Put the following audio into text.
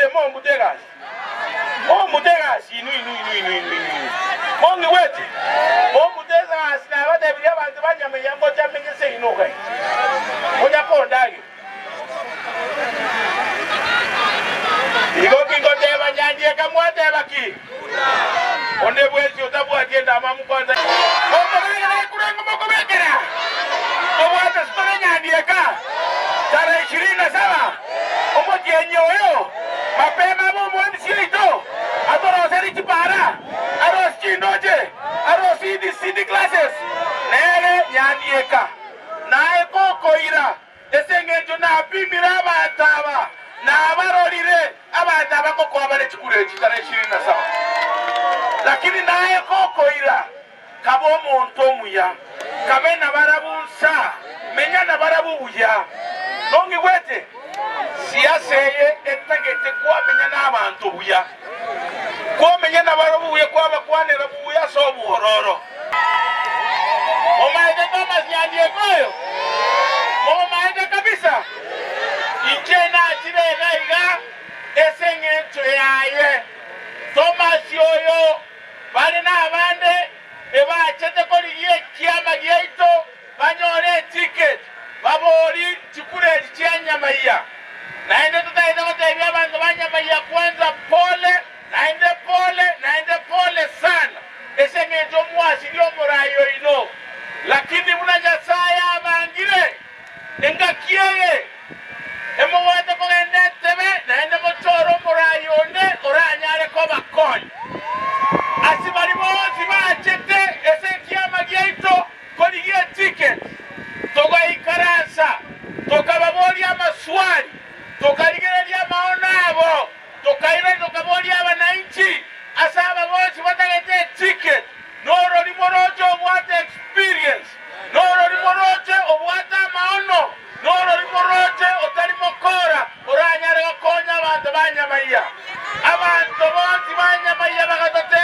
Ese Mongu Tegas. Mongu Tegas. Mongu wete. Mongu Tegas. Na wate biya bantu me yango chamenye se inoga. Onya kondage. Igo kingo teba nyandie kamwate baki. Onde bwezi otabu agenda mamu kwanza. Okorega kurengo mokobekera. Obwata stone nyandie ka. Tarehe 27. Omojenyoyo. Mapema bomo msito. Atoro seri chipara. Aros chindoje. Aros CD classes. Nere nyandie ka. Nae koko ira. Esengejo na bimira bataba. Na abarorire abataba koko abare chikure tarehe 27. Lakini naye koko ira kabo muntu muya kabena barabunsa menya na barabuya nongi wete siasa ye etagete kwa menya na abantu buya kwa menya na barabuya kwa bakwane rabuya so buhororo omaide kama nyandie koyo omaide kabisa injena chire gaiga esengento yaye Thomas yoyo bali na abande eba chete koliye kiama gyeito banyore ticket babori chikure chianya maiya naende tutaenda kutembea abantu banya maiya kwanza pole naende pole sana esengento mwasi ndio morayo ino lakini munaja saya bangire engakiye emo wate kogende tebe naende mochoro morayo ne oranyare ko bakon asibali bozi bachete esekiama gyeito koliye ticket toga ikaransa tokababoli amaswali tokaligerelia maonabo tokababoli abananchi asaba bozi batagete ticket noro limorojo obwate experience noro limorojo obwate maono noro limorojo otali mokora oranyare konya abantu banyamaiya abantu bozi banyamaiya bagatate